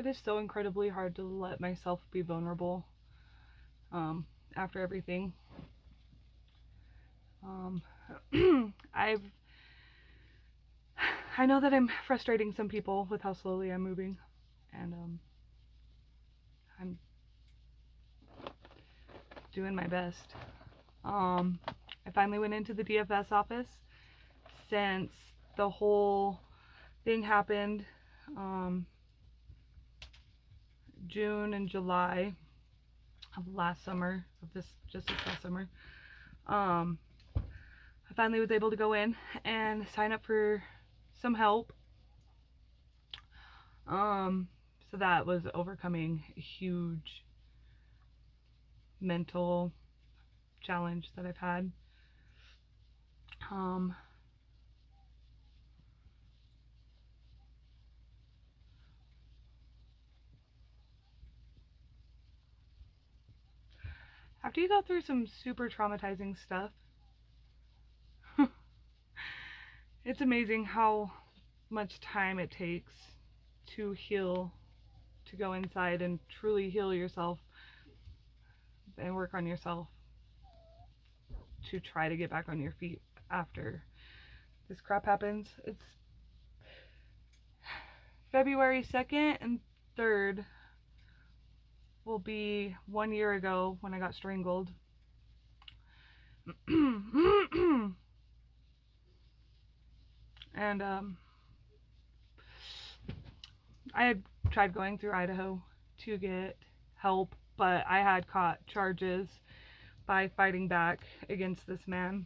it is so incredibly hard to let myself be vulnerable after everything. Um, I've I know that I'm frustrating some people with how slowly I'm moving, and I'm doing my best. I finally went into the DFS office since the whole thing happened. June and July of last summer, just this last summer. I finally was able to go in and sign up for some help. So that was overcoming a huge mental challenge that I've had. Um, After you go through some super traumatizing stuff, it's amazing how much time it takes to heal, to go inside and truly heal yourself and work on yourself to try to get back on your feet after this crap happens. It's February 2nd and 3rd will be 1 year ago when I got strangled. And I had tried going through Idaho to get help, but I had caught charges by fighting back against this man.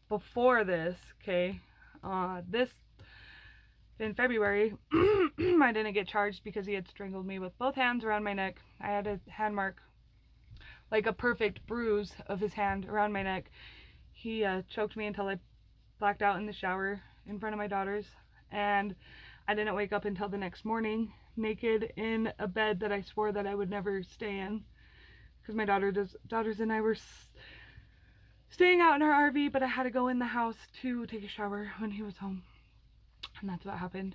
Before this, okay, this in February, I didn't get charged because he had strangled me with both hands around my neck. I had a hand mark, like a perfect bruise of his hand around my neck. He choked me until I blacked out in the shower in front of my daughters, and I didn't wake up until the next morning naked in a bed that I swore that I would never stay in because my daughters and I were staying out in our RV, but I had to go in the house to take a shower when he was home, and that's what happened.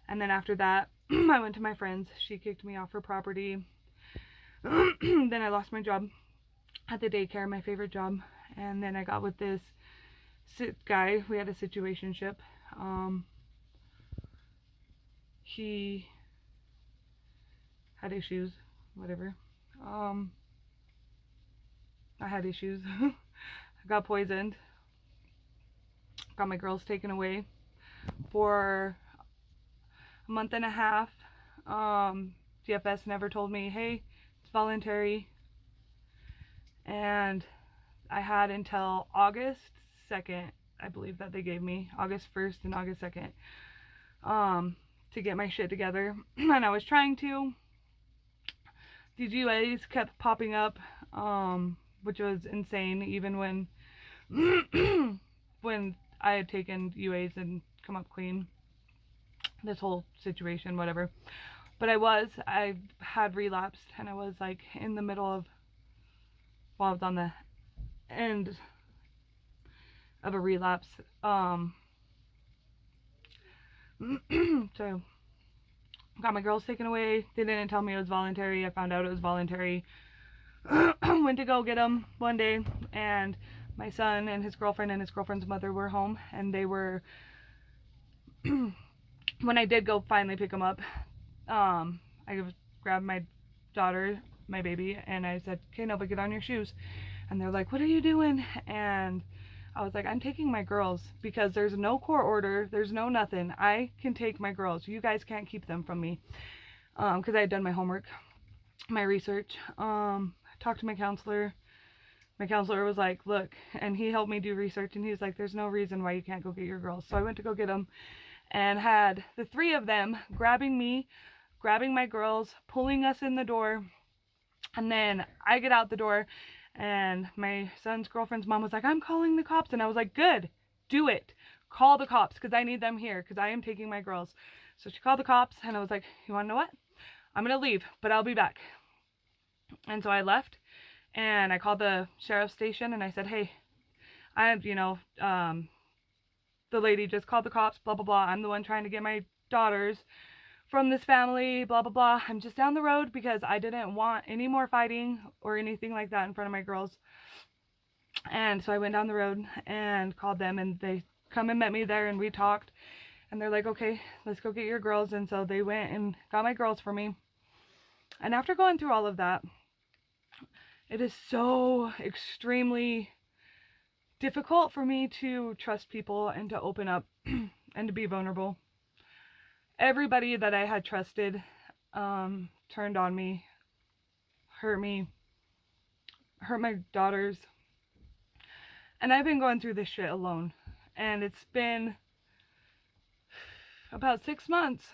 And then after that, I went to my friend's. She kicked me off her property. Then I lost my job at the daycare, my favorite job, and then I got with this guy. We had a situationship. He had issues, whatever. I had issues. I got poisoned. Got my girls taken away for a month and a half. DFS never told me, hey, it's voluntary. And I had until August 2nd, I believe that they gave me, August 1st and August 2nd, to get my shit together. And I was trying to. These UAs kept popping up, which was insane, even when when I had taken UAs and come up clean. This whole situation, whatever. But I had relapsed, and I was like in the middle of, well, I was on the end of a relapse. So got my girls taken away. They didn't tell me it was voluntary. I found out it was voluntary. Went to go get them one day, and my son and his girlfriend and his girlfriend's mother were home, and they were when I did go finally pick them up, I grabbed my daughter, my baby, and I said, okay, Nova, get on your shoes. And they're like, what are you doing? And I was like, I'm taking my girls because there's no court order. There's no nothing. I can take my girls. You guys can't keep them from me. Because I had done my homework, my research. Talked to my counselor. My counselor was like, look, and he helped me do research, and he was like, there's no reason why you can't go get your girls. So I went to go get them and had the three of them grabbing me, grabbing my girls, pulling us in the door. And then I get out the door, and my son's girlfriend's mom was like, I'm calling the cops. And I was like, good, do it. Call the cops because I need them here because I am taking my girls. So she called the cops, and I was like, you want to know what? I'm going to leave, but I'll be back. And so I left, and I called the sheriff's station, and I said, hey, the lady just called the cops, blah, blah, blah. I'm the one trying to get my daughters from this family, blah, blah, blah. I'm just down the road because I didn't want any more fighting or anything like that in front of my girls. And so I went down the road and called them, and they come and met me there, and we talked. And they're like, okay, let's go get your girls. And so they went and got my girls for me. And after going through all of that, it is so extremely difficult for me to trust people and to open up and to be vulnerable. Everybody that I had trusted turned on me, hurt my daughters. And I've been going through this shit alone. And it's been about 6 months,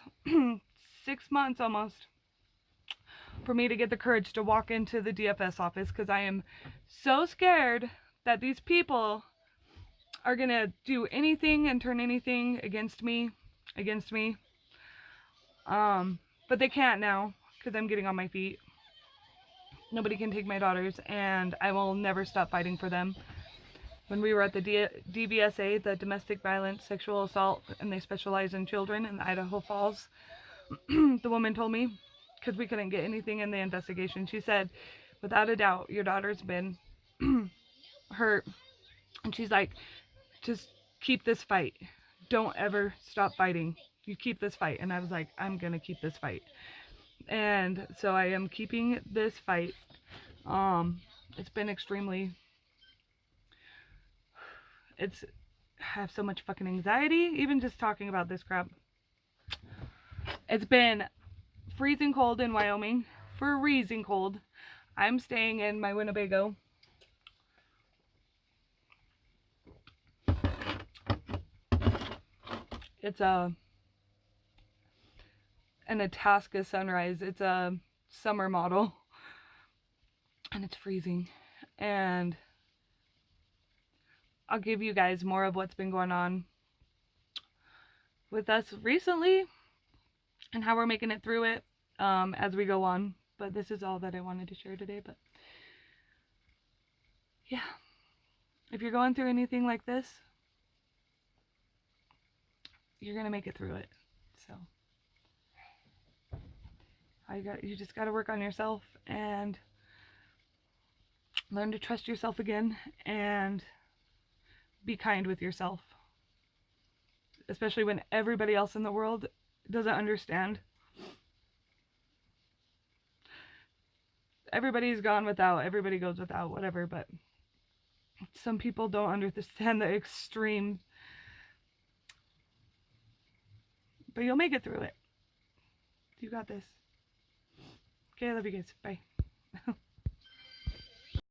6 months almost, for me to get the courage to walk into the DFS office, because I am so scared that these people are going to do anything and turn anything against me. But they can't now, because I'm getting on my feet. Nobody can take my daughters, and I will never stop fighting for them. When we were at the DVSA, the Domestic Violence Sexual Assault, and they specialize in children in Idaho Falls, the woman told me, because we couldn't get anything in the investigation, she said, without a doubt, your daughter's been hurt. And she's like, just keep this fight. Don't ever stop fighting. You keep this fight. And I was like, I'm going to keep this fight. And so I am keeping this fight. It's been extremely... I have so much fucking anxiety, even just talking about this crap. It's been freezing cold in Wyoming. Freezing cold. I'm staying in my Winnebago. It's an Itasca Sunrise. It's a summer model. And it's freezing. And I'll give you guys more of what's been going on with us recently and how we're making it through it as we go on. But this is all that I wanted to share today. But yeah, if you're going through anything like this, you're gonna make it through it. So you just gotta work on yourself and learn to trust yourself again and be kind with yourself, especially when everybody else in the world doesn't understand. Everybody's gone without, everybody goes without, whatever, but some people don't understand the extreme. But you'll make it through it. You got this. Okay, I love you guys. Bye.